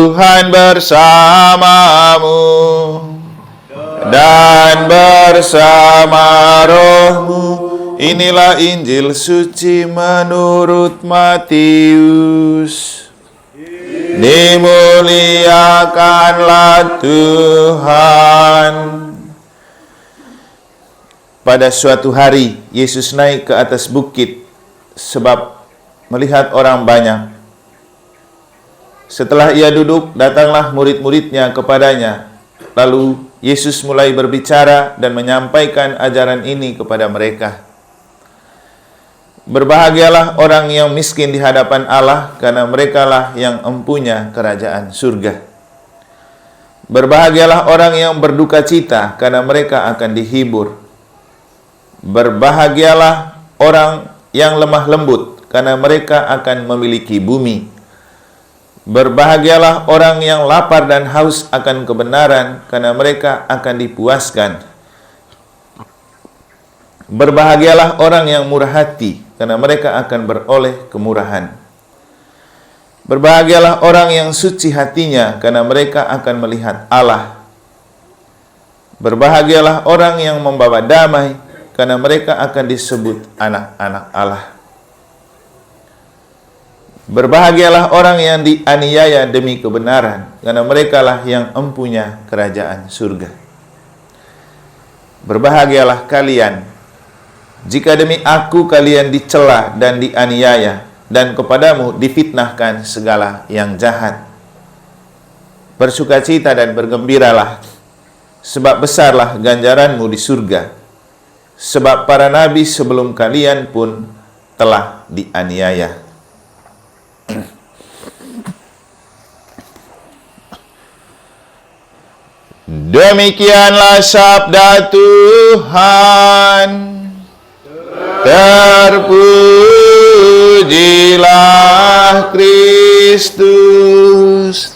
Tuhan bersamamu dan bersama rohmu. Inilah Injil suci menurut Matius. Dimuliakanlah Tuhan. Pada suatu hari, Yesus naik ke atas bukit sebab melihat orang banyak. Setelah ia duduk, datanglah murid-muridnya kepadanya. Lalu Yesus mulai berbicara dan menyampaikan ajaran ini kepada mereka. Berbahagialah orang yang miskin di hadapan Allah, karena merekalah yang empunya kerajaan surga. Berbahagialah orang yang berduka cita, karena mereka akan dihibur. Berbahagialah orang yang lemah lembut, karena mereka akan memiliki bumi. Berbahagialah orang yang lapar dan haus akan kebenaran, karena mereka akan dipuaskan. Berbahagialah orang yang murah hati, karena mereka akan beroleh kemurahan. Berbahagialah orang yang suci hatinya, karena mereka akan melihat Allah. Berbahagialah orang yang membawa damai, karena mereka akan disebut anak-anak Allah. Berbahagialah orang yang dianiaya demi kebenaran, karena merekalah yang empunya kerajaan surga. Berbahagialah kalian, jika demi aku kalian dicela dan dianiaya, dan kepadamu difitnahkan segala yang jahat. Bersukacita dan bergembiralah, sebab besarlah ganjaranmu di surga. Sebab para nabi sebelum kalian pun telah dianiaya. Demikianlah sabda Tuhan. Terpujilah Kristus.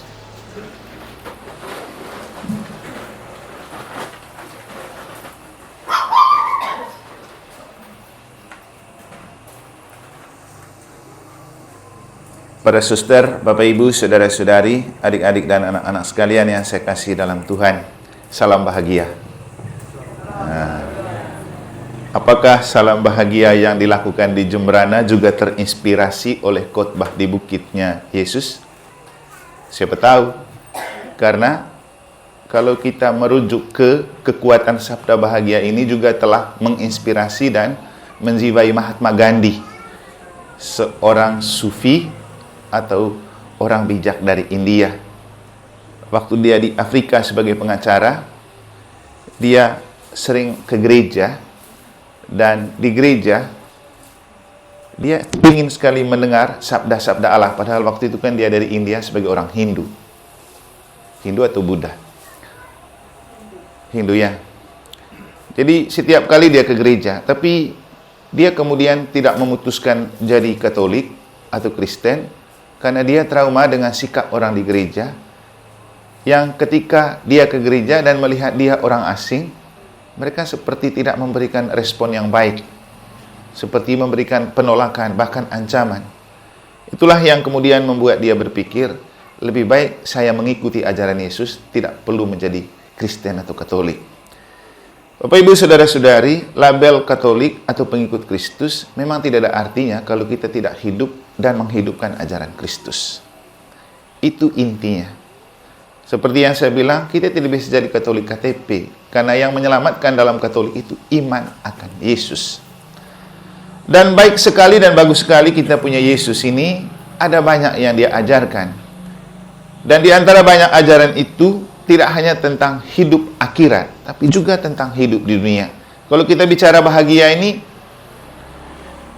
Para suster, Bapak Ibu, saudara-saudari, adik-adik dan anak-anak sekalian yang saya kasih dalam Tuhan, salam bahagia. Nah, apakah salam bahagia yang dilakukan di Jemberana juga terinspirasi oleh khotbah di bukitnya Yesus? Siapa tahu, karena kalau kita merujuk ke kekuatan sabda bahagia ini juga telah menginspirasi dan menjiwai Mahatma Gandhi, seorang sufi atau orang bijak dari India. Waktu dia di Afrika sebagai pengacara, dia sering ke gereja, dan di gereja dia ingin sekali mendengar sabda-sabda Allah, padahal waktu itu kan dia dari India sebagai orang Hindu. Hindu atau Buddha? Hindu ya. Jadi setiap kali dia ke gereja, tapi dia kemudian tidak memutuskan jadi Katolik atau Kristen, karena dia trauma dengan sikap orang di gereja, yang ketika dia ke gereja dan melihat dia orang asing, mereka seperti tidak memberikan respon yang baik, seperti memberikan penolakan, bahkan ancaman. Itulah yang kemudian membuat dia berpikir, lebih baik saya mengikuti ajaran Yesus, tidak perlu menjadi Kristen atau Katolik. Bapak Ibu saudara-saudari, label Katolik atau pengikut Kristus memang tidak ada artinya kalau kita tidak hidup dan menghidupkan ajaran Kristus. Itu intinya. Seperti yang saya bilang, kita tidak bisa jadi Katolik KTP, karena yang menyelamatkan dalam Katolik itu iman akan Yesus. Dan baik sekali dan bagus sekali kita punya Yesus ini, ada banyak yang dia ajarkan. Dan di antara banyak ajaran itu, tidak hanya tentang hidup akhirat, tapi juga tentang hidup di dunia. Kalau kita bicara bahagia ini,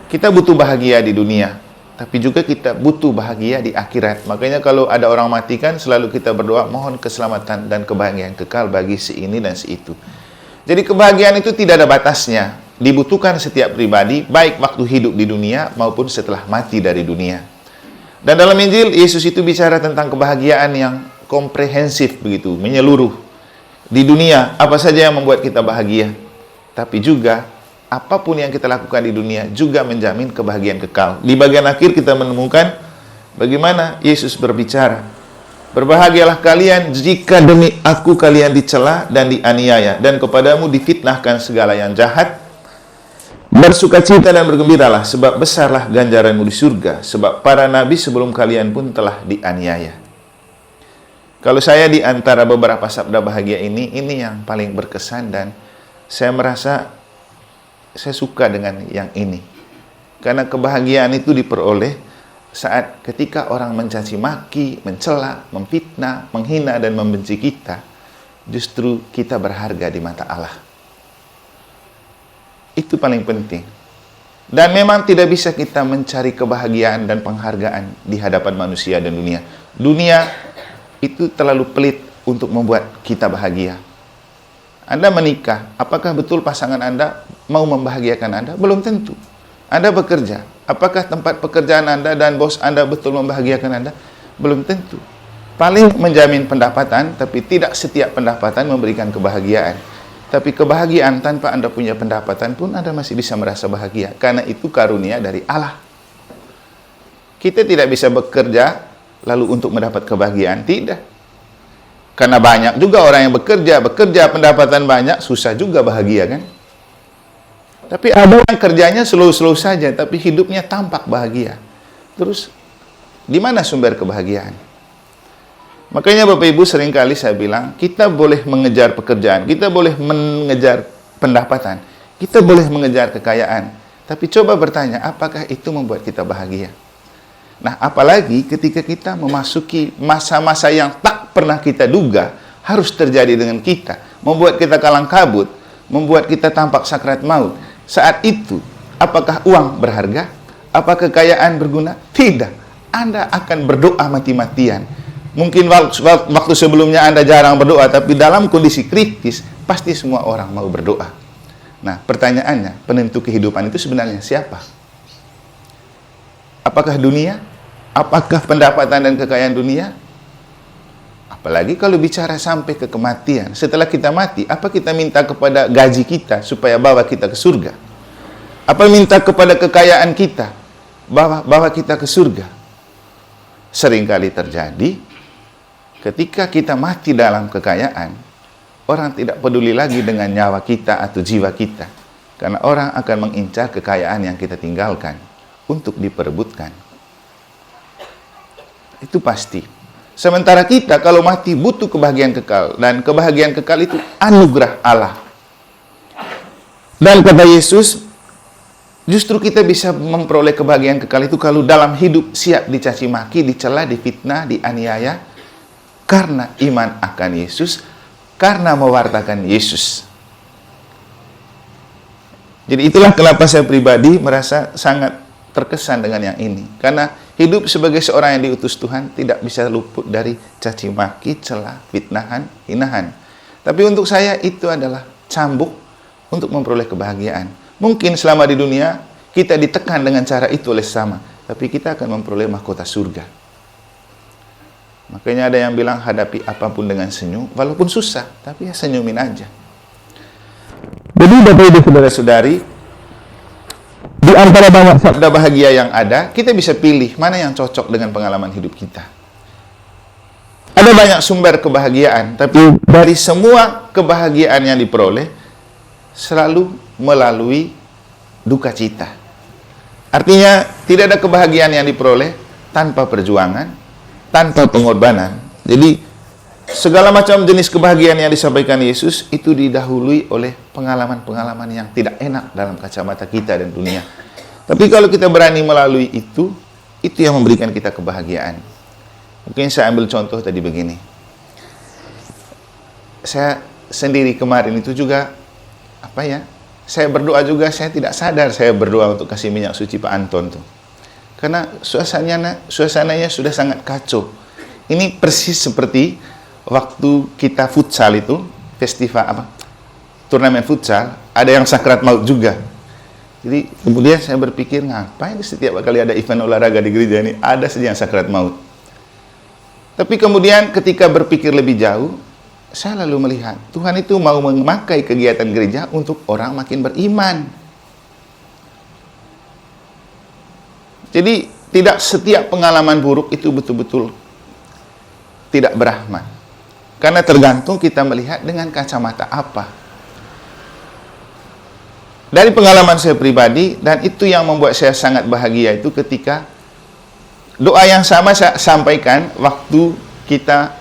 kita butuh bahagia di dunia, tapi juga kita butuh bahagia di akhirat. Makanya kalau ada orang mati kan selalu kita berdoa, mohon keselamatan dan kebahagiaan kekal bagi si ini dan si itu. Jadi kebahagiaan itu tidak ada batasnya, dibutuhkan setiap pribadi, baik waktu hidup di dunia maupun setelah mati dari dunia. Dan dalam Injil, Yesus itu bicara tentang kebahagiaan yang komprehensif begitu, menyeluruh. Di dunia, apa saja yang membuat kita bahagia. Tapi juga, apapun yang kita lakukan di dunia juga menjamin kebahagiaan kekal. Di bagian akhir kita menemukan bagaimana Yesus berbicara. Berbahagialah kalian jika demi aku kalian dicela dan dianiaya, dan kepadamu difitnahkan segala yang jahat. Bersukacita dan bergembiralah, sebab besarlah ganjaranmu di surga, sebab para nabi sebelum kalian pun telah dianiaya. Kalau saya di antara beberapa sabda bahagia ini yang paling berkesan, dan saya merasa saya suka dengan yang ini. Karena kebahagiaan itu diperoleh saat ketika orang mencaci maki, mencela, memfitnah, menghina, dan membenci kita, justru kita berharga di mata Allah. Itu paling penting. Dan memang tidak bisa kita mencari kebahagiaan dan penghargaan di hadapan manusia dan dunia. Dunia itu terlalu pelit untuk membuat kita bahagia. Anda menikah, apakah betul pasangan Anda mau membahagiakan Anda? Belum tentu. Anda bekerja, apakah tempat pekerjaan Anda dan bos Anda betul membahagiakan Anda? Belum tentu. Paling menjamin pendapatan, tapi tidak setiap pendapatan memberikan kebahagiaan. Tapi kebahagiaan tanpa Anda punya pendapatan pun Anda masih bisa merasa bahagia. Karena itu karunia dari Allah. Kita tidak bisa bekerja lalu untuk mendapat kebahagiaan. Tidak. Karena banyak juga orang yang bekerja pendapatan banyak, susah juga bahagia kan? Tapi ada yang kerjanya slow-slow saja, tapi hidupnya tampak bahagia. Terus, di mana sumber kebahagiaan? Makanya Bapak Ibu seringkali saya bilang, kita boleh mengejar pekerjaan, kita boleh mengejar pendapatan, kita boleh mengejar kekayaan. Tapi coba bertanya, apakah itu membuat kita bahagia? Nah, apalagi ketika kita memasuki masa-masa yang tak pernah kita duga harus terjadi dengan kita, membuat kita kalang kabut, membuat kita tampak sakrat maut. Saat itu, apakah uang berharga? Apakah kekayaan berguna? Tidak. Anda akan berdoa mati-matian. Mungkin waktu sebelumnya Anda jarang berdoa, tapi dalam kondisi kritis, pasti semua orang mau berdoa. Nah, pertanyaannya, penentu kehidupan itu sebenarnya siapa? Apakah dunia? Apakah pendapatan dan kekayaan dunia? Apalagi kalau bicara sampai ke kematian. Setelah kita mati, apa kita minta kepada gaji kita supaya bawa kita ke surga? Apa minta kepada kekayaan kita bawa kita ke surga? Seringkali terjadi ketika kita mati dalam kekayaan, orang tidak peduli lagi dengan nyawa kita atau jiwa kita. Karena orang akan mengincar kekayaan yang kita tinggalkan untuk diperebutkan. Itu pasti. Sementara kita kalau mati butuh kebahagiaan kekal. Dan kebahagiaan kekal itu anugerah Allah. Dan kata Yesus, justru kita bisa memperoleh kebahagiaan kekal itu kalau dalam hidup siap dicaci maki, dicela, difitnah, dianiaya. Karena iman akan Yesus, karena mewartakan Yesus. Jadi itulah kenapa saya pribadi merasa sangat terkesan dengan yang ini. Karena hidup sebagai seorang yang diutus Tuhan tidak bisa luput dari caci maki, celah, fitnahan, hinahan. Tapi untuk saya itu adalah cambuk untuk memperoleh kebahagiaan. Mungkin selama di dunia kita ditekan dengan cara itu oleh sesama, tapi kita akan memperoleh mahkota surga. Makanya ada yang bilang hadapi apapun dengan senyum, walaupun susah, tapi ya senyumin aja. Jadi Bapak Ibu Saudara-saudari, di antara banyak sabda bahagia yang ada, kita bisa pilih mana yang cocok dengan pengalaman hidup kita. Ada banyak sumber kebahagiaan, tapi dari semua kebahagiaan yang diperoleh, selalu melalui duka cita. Artinya, tidak ada kebahagiaan yang diperoleh tanpa perjuangan, tanpa pengorbanan. Jadi, segala macam jenis kebahagiaan yang disampaikan Yesus itu didahului oleh pengalaman-pengalaman yang tidak enak dalam kacamata kita dan dunia. Tapi kalau kita berani melalui itu yang memberikan kita kebahagiaan. Mungkin saya ambil contoh tadi begini. Saya sendiri kemarin itu juga, saya berdoa juga, saya tidak sadar saya berdoa untuk kasih minyak suci Pak Anton tuh. Karena suasananya sudah sangat kacau. Ini persis seperti waktu kita futsal itu, turnamen futsal, ada yang sakrat maut juga. Jadi kemudian saya berpikir, ngapain setiap kali ada event olahraga di gereja ini, ada saja yang sakrat maut. Tapi kemudian ketika berpikir lebih jauh, saya lalu melihat, Tuhan itu mau memakai kegiatan gereja untuk orang makin beriman. Jadi tidak setiap pengalaman buruk itu betul-betul tidak berahmat. Karena tergantung kita melihat dengan kacamata apa. Dari pengalaman saya pribadi, dan itu yang membuat saya sangat bahagia itu ketika doa yang sama saya sampaikan waktu kita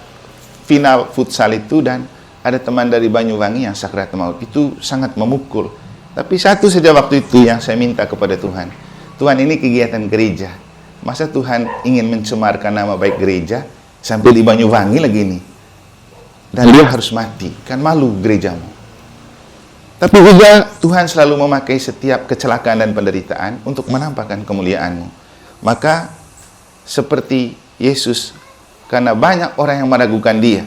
final futsal itu, dan ada teman dari Banyuwangi yang sakaratul maut. Itu sangat memukul. Tapi satu saja waktu itu yang saya minta kepada Tuhan. Tuhan, ini kegiatan gereja. Masa Tuhan ingin mencemarkan nama baik gereja sampai di Banyuwangi lagi ini? Dan dia harus mati. Kan malu gerejamu. Tapi juga Tuhan selalu memakai setiap kecelakaan dan penderitaan untuk menampakkan kemuliaan-Mu. Maka seperti Yesus, karena banyak orang yang meragukan Dia,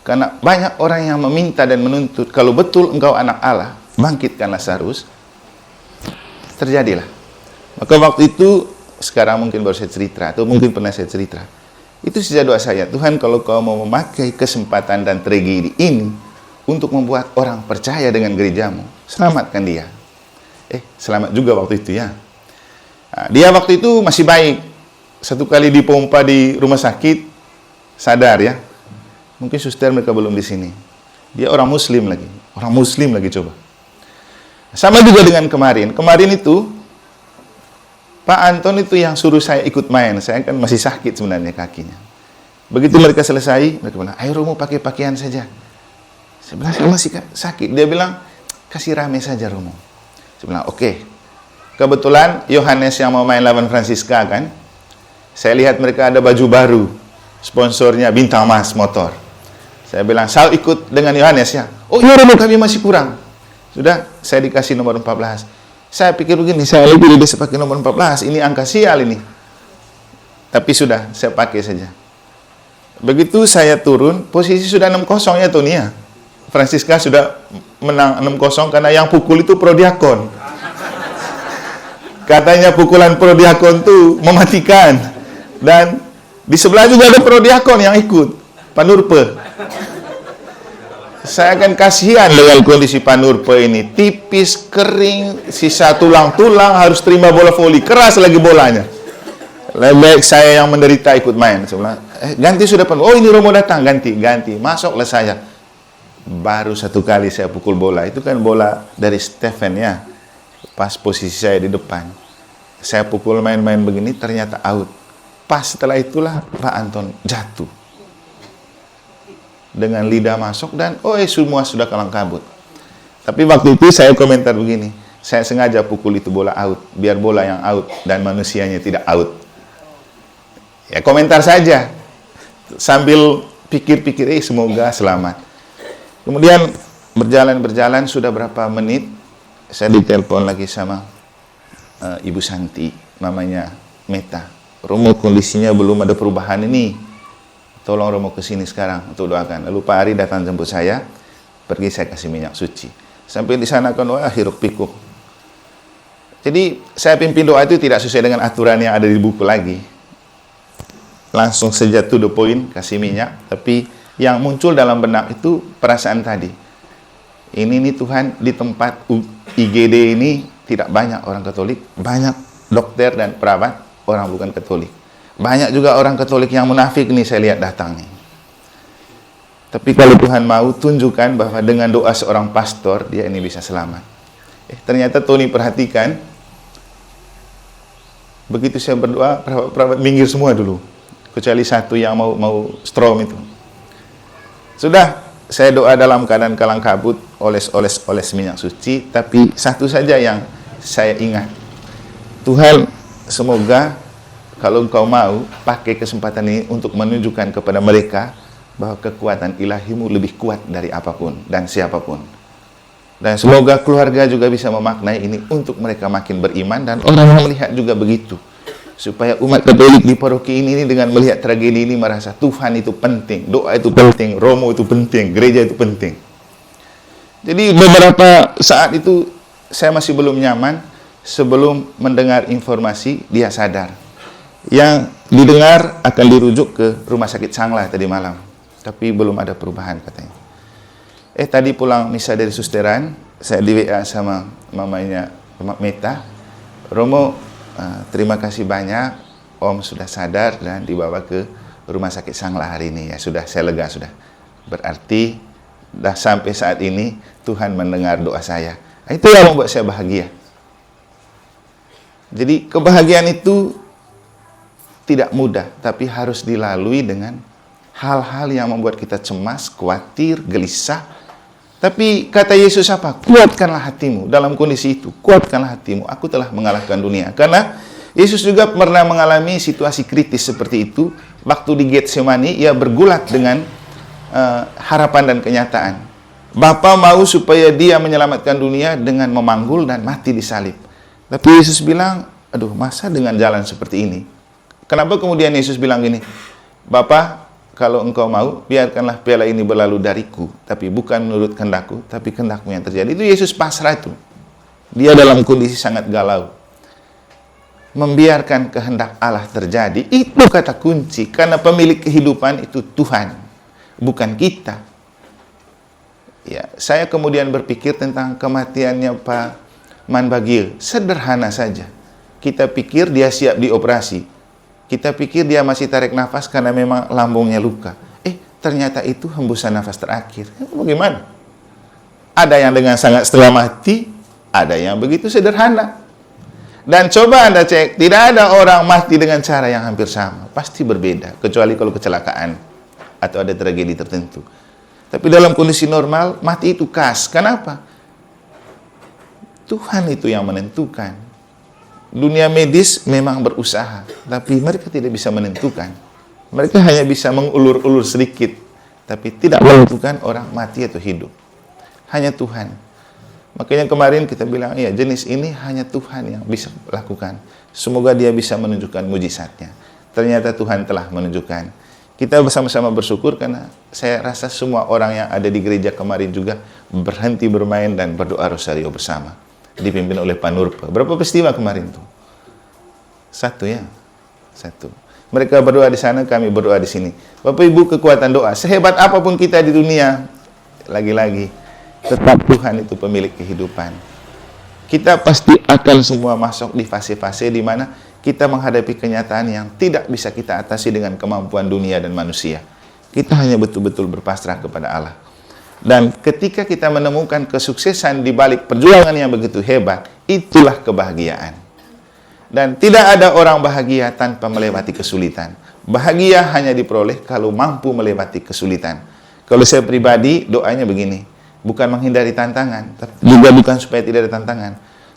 karena banyak orang yang meminta dan menuntut, kalau betul Engkau anak Allah, bangkitkan Lazarus, terjadilah. Maka waktu itu, sekarang mungkin baru saya cerita, atau mungkin pernah saya cerita, itu saja doa saya, Tuhan, kalau Kau mau memakai kesempatan dan tragedi ini untuk membuat orang percaya dengan gerejamu, selamatkan dia. Selamat juga waktu itu ya. Nah, dia waktu itu masih baik. Satu kali dipompa di rumah sakit, sadar ya. Mungkin suster mereka belum di sini. Dia orang muslim lagi coba. Sama juga dengan kemarin. Kemarin itu Pak Anton itu yang suruh saya ikut main. Saya kan masih sakit sebenarnya kakinya. Begitu mereka selesai, mereka bilang, ayo Romo pakai pakaian saja. Saya bilang, saya masih sakit. Dia bilang, kasih rame saja Romo. Saya bilang, oke. Kebetulan Yohanes yang mau main lawan Francisca kan, saya lihat mereka ada baju baru, sponsornya Bintang Mas Motor. Saya bilang, saya ikut dengan Yohanes ya. Oh iya Romo, kami masih kurang. Sudah, saya dikasih nomor 14. Saya pikir begini, saya lebih bisa pakai nomor 14. Ini angka sial ini. Tapi sudah, saya pakai saja. Begitu saya turun, posisi sudah 6-0 ya Tony ya. Francisca sudah menang 6-0 karena yang pukul itu Prodiakon. Katanya pukulan Prodiakon itu mematikan. Dan di sebelah juga ada Prodiakon yang ikut, Panurpe. Saya akan kasihan dengan kondisi Panurpe ini. Tipis, kering, sisa tulang-tulang, harus terima bola voli. Keras lagi bolanya. Lebih baik saya yang menderita ikut main. Saya bilang, ganti sudah Panurpe. Oh ini Romo datang, ganti. Masuklah saya. Baru satu kali saya pukul bola, itu kan bola dari Stephen ya, pas posisi saya di depan, saya pukul main-main begini, ternyata out. Pas setelah itulah Pak Anton jatuh dengan lidah masuk dan semua sudah kalang kabut. Tapi waktu itu saya komentar begini, saya sengaja pukul itu bola out, biar bola yang out dan manusianya tidak out. Ya komentar saja sambil pikir-pikir, semoga selamat. Kemudian berjalan sudah berapa menit, saya ditelepon lagi sama Ibu Santi, namanya Meta. Romo, kondisinya belum ada perubahan ini. Tolong Romo ke sini sekarang untuk doakan. Lalu Pak Ari datang jemput saya, pergi saya kasih minyak suci. Sampai di sana kan hiruk pikuk. Jadi saya pimpin doa itu tidak sesuai dengan aturan yang ada di buku lagi. Langsung saja to the point, kasih minyak, tapi yang muncul dalam benak itu perasaan tadi. Ini Tuhan, di tempat IGD ini tidak banyak orang Katolik, banyak dokter dan perawat orang bukan Katolik. Banyak juga orang Katolik yang munafik nih saya lihat datang nih. Tapi kalau Tuhan mau tunjukkan bahwa dengan doa seorang pastor dia ini bisa selamat. Ternyata Tony perhatikan, begitu saya berdoa, perawat minggir semua dulu, kecuali satu yang mau strom itu. Sudah, saya doa dalam keadaan kalang kabut, oles minyak suci, tapi satu saja yang saya ingat. Tuhan, semoga kalau Engkau mau pakai kesempatan ini untuk menunjukkan kepada mereka bahwa kekuatan ilahi-Mu lebih kuat dari apapun dan siapapun. Dan semoga keluarga juga bisa memaknai ini untuk mereka makin beriman dan orang yang melihat juga begitu. Supaya umat Katolik di paroki ini dengan melihat tragedi ini merasa Tuhan itu penting, doa itu penting, Romo itu penting, gereja itu penting. Jadi beberapa saat itu saya masih belum nyaman. Sebelum mendengar informasi, dia sadar. Yang didengar akan dirujuk ke rumah sakit Sangla tadi malam. Tapi belum ada perubahan katanya. Tadi pulang misa dari susteran, saya di WA sama mamanya Meta. Romo, terima kasih banyak, Om sudah sadar dan dibawa ke rumah sakit Sanglah hari ini. Ya sudah, saya lega sudah. Berarti dah sampai saat ini Tuhan mendengar doa saya. Itu yang membuat saya bahagia. Jadi kebahagiaan itu tidak mudah, tapi harus dilalui dengan hal-hal yang membuat kita cemas, khawatir, gelisah. Tapi kata Yesus apa? Kuatkanlah hatimu. Dalam kondisi itu, kuatkanlah hatimu. Aku telah mengalahkan dunia. Karena Yesus juga pernah mengalami situasi kritis seperti itu. Waktu di Getsemani, ia bergulat dengan harapan dan kenyataan. Bapa mau supaya dia menyelamatkan dunia dengan memanggul dan mati disalib. Tapi Yesus bilang, aduh, masa dengan jalan seperti ini? Kenapa kemudian Yesus bilang gini, Bapa, kalau engkau mau, biarkanlah piala ini berlalu dariku, tapi bukan menurut kehendakku, tapi kehendakmu yang terjadi. Itu Yesus pasrah itu. Dia dalam kondisi sangat galau. Membiarkan kehendak Allah terjadi, itu kata kunci. Karena pemilik kehidupan itu Tuhan, bukan kita. Ya, saya kemudian berpikir tentang kematiannya Pak Man Bagir. Sederhana saja. Kita pikir dia siap dioperasi. Kita pikir dia masih tarik nafas karena memang lambungnya luka. Ternyata itu hembusan nafas terakhir. Bagaimana? Ada yang dengan sangat setengah mati, ada yang begitu sederhana. Dan coba Anda cek, tidak ada orang mati dengan cara yang hampir sama. Pasti berbeda, kecuali kalau kecelakaan atau ada tragedi tertentu. Tapi dalam kondisi normal, mati itu khas. Kenapa? Tuhan itu yang menentukan. Dunia medis memang berusaha, tapi mereka tidak bisa menentukan. Mereka hanya bisa mengulur-ulur sedikit, tapi tidak menentukan orang mati atau hidup. Hanya Tuhan. Makanya kemarin kita bilang, ya jenis ini hanya Tuhan yang bisa lakukan. Semoga dia bisa menunjukkan mujizatnya. Ternyata Tuhan telah menunjukkan. Kita bersama-sama bersyukur karena saya rasa semua orang yang ada di gereja kemarin juga berhenti bermain dan berdoa rosario bersama. Dipimpin oleh Pak Nurpa. Berapa peristiwa kemarin tuh? Satu ya. Satu. Mereka berdoa di sana, kami berdoa di sini. Bapak Ibu, kekuatan doa. Sehebat apapun kita di dunia, lagi-lagi, tetap Tuhan itu pemilik kehidupan. Kita pasti akan semua masuk di fase-fase di mana kita menghadapi kenyataan yang tidak bisa kita atasi dengan kemampuan dunia dan manusia. Kita hanya betul-betul berpasrah kepada Allah. Dan ketika kita menemukan kesuksesan di balik perjuangan yang begitu hebat, itulah kebahagiaan. Dan tidak ada orang bahagia tanpa melewati kesulitan. Bahagia hanya diperoleh kalau mampu melewati kesulitan. Kalau saya pribadi, doanya begini. Bukan menghindari tantangan, tapi juga bukan supaya tidak ada tantangan.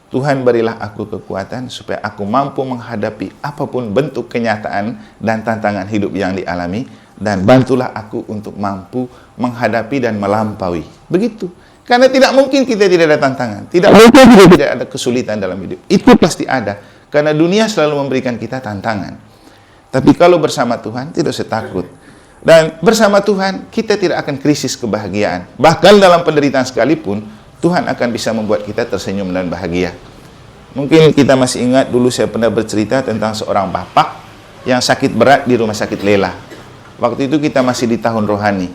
Tuhan berilah aku kekuatan supaya aku mampu menghadapi apapun bentuk kenyataan dan tantangan hidup yang dialami. Dan bantulah aku untuk mampu menghadapi dan melampaui. Begitu. Karena tidak mungkin kita tidak ada tantangan. Tidak mungkin kita tidak ada kesulitan dalam hidup. Itu pasti ada. Karena dunia selalu memberikan kita tantangan. Tapi kalau bersama Tuhan, tidak usah takut. Dan bersama Tuhan, kita tidak akan krisis kebahagiaan. Bahkan dalam penderitaan sekalipun, Tuhan akan bisa membuat kita tersenyum dan bahagia. Mungkin kita masih ingat dulu saya pernah bercerita tentang seorang bapak yang sakit berat di rumah sakit Lela. Waktu itu kita masih di tahun rohani.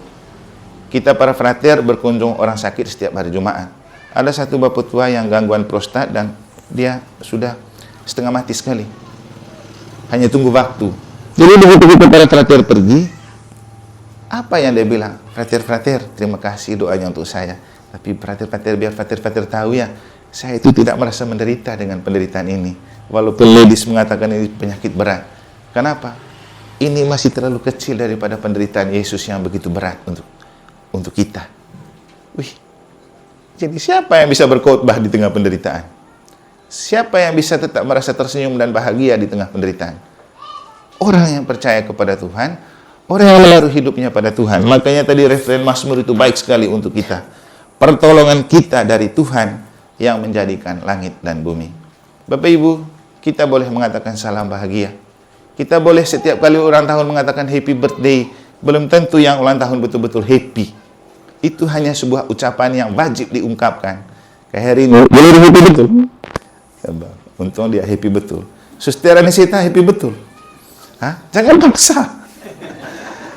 Kita para frater berkunjung orang sakit setiap hari Jumat. Ada satu bapak tua yang gangguan prostat dan dia sudah setengah mati sekali. Hanya tunggu waktu. Jadi begitu kita para frater pergi, apa yang dia bilang? Frater, terima kasih doanya untuk saya. Tapi frater, biar frater tahu ya, saya itu tidak merasa menderita dengan penderitaan ini. Walaupun medis mengatakan ini penyakit berat. Kenapa? Ini masih terlalu kecil daripada penderitaan Yesus yang begitu berat untuk kita. Wih, jadi siapa yang bisa berkhotbah di tengah penderitaan? Siapa yang bisa tetap merasa tersenyum dan bahagia di tengah penderitaan? Orang yang percaya kepada Tuhan, orang yang menaruh hidupnya pada Tuhan. Makanya tadi referen Mazmur itu baik sekali untuk kita. Pertolongan kita dari Tuhan yang menjadikan langit dan bumi. Bapak Ibu, kita boleh mengatakan salam bahagia. Kita boleh setiap kali ulang tahun mengatakan happy birthday. Belum tentu yang ulang tahun betul-betul happy. Itu hanya sebuah ucapan yang wajib diungkapkan. Kayak hari ini, boleh happy betul? Untung dia happy betul. Suster Anisita happy betul? Hah? Jangan paksa.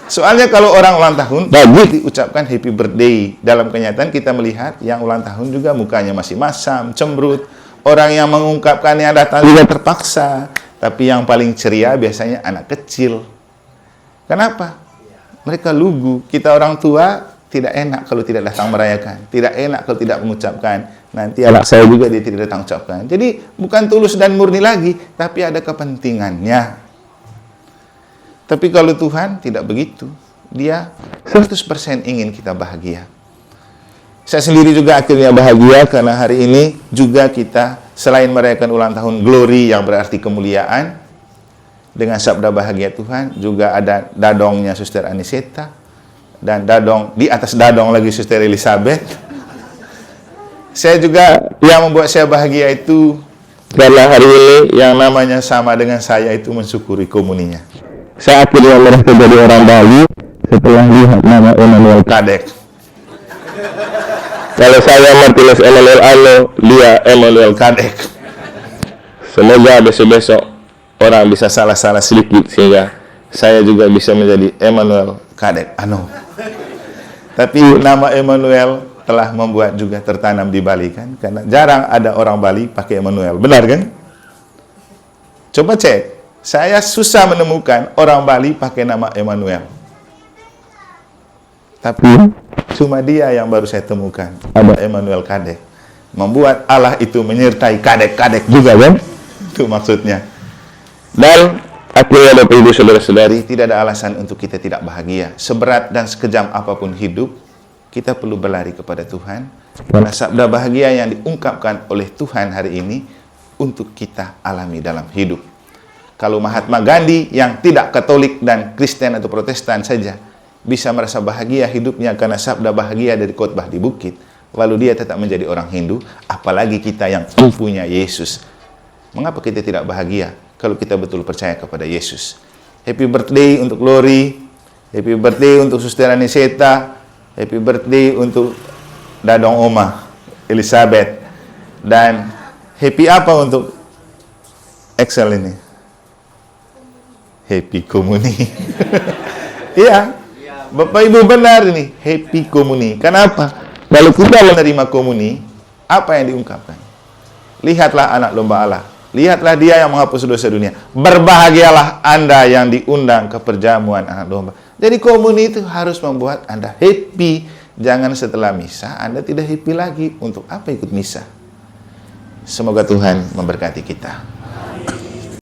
Soalnya kalau orang ulang tahun, wajib diucapkan happy birthday. Dalam kenyataan kita melihat yang ulang tahun juga mukanya masih masam, cemberut. Orang yang mengungkapkannya datang juga terpaksa. Tapi yang paling ceria biasanya anak kecil. Kenapa? Mereka lugu. Kita orang tua tidak enak kalau tidak datang merayakan. Tidak enak kalau tidak mengucapkan. Nanti anak saya juga dia tidak datang ucapkan. Jadi bukan tulus dan murni lagi, tapi ada kepentingannya. Tapi kalau Tuhan tidak begitu. Dia 100% ingin kita bahagia. Saya sendiri juga akhirnya bahagia karena hari ini juga kita selain merayakan ulang tahun Glory yang berarti kemuliaan dengan sabda bahagia Tuhan, juga ada dadongnya Suster Aniseta dan dadong di atas dadong lagi Suster Elizabeth. Saya juga yang membuat saya bahagia itu karena hari ini yang namanya sama dengan saya itu mensyukuri komuninya. Saya akhirnya merasa jadi orang Bali setelah lihat nama Emmanuel Kadek. Kalau saya Martinus Emmanuel Ano, dia Emmanuel Kadek. Semoga besok-besok orang bisa salah-salah sedikit sehingga saya juga bisa menjadi Emmanuel Kadek Ano. Tapi nama Emmanuel telah membuat juga tertanam di Bali kan, karena jarang ada orang Bali pakai Emmanuel. Benar kan? Coba cek. Saya susah menemukan orang Bali pakai nama Emmanuel. Tapi cuma dia yang baru saya temukan, ada Emmanuel Kadek. Membuat Allah itu menyertai kadek-kadek juga kan? Itu maksudnya. Dan akhirnya Bapak Ibu Saudara-saudari, tidak ada alasan untuk kita tidak bahagia. Seberat dan sekejam apapun hidup, kita perlu berlari kepada Tuhan. Karena sabda bahagia yang diungkapkan oleh Tuhan hari ini untuk kita alami dalam hidup. Kalau Mahatma Gandhi yang tidak Katolik dan Kristen atau Protestan saja bisa merasa bahagia hidupnya karena sabda bahagia dari khotbah di bukit, lalu dia tetap menjadi orang Hindu, apalagi kita yang punya Yesus. Mengapa kita tidak bahagia kalau kita betul percaya kepada Yesus? Happy birthday untuk Glory, happy birthday untuk Suster Aniseta, happy birthday untuk Dadong Oma Elizabeth, dan happy apa untuk Excel ini? Happy Komuni. Iya, Bapak Ibu benar ini, happy komuni. Kenapa? Kalau kita menerima komuni, apa yang diungkapkan? Lihatlah anak domba Allah. Lihatlah dia yang menghapus dosa dunia. Berbahagialah Anda yang diundang ke perjamuan anak domba. Jadi komuni itu harus membuat Anda happy. Jangan setelah misa Anda tidak happy lagi. Untuk apa ikut misa? Semoga Tuhan memberkati kita.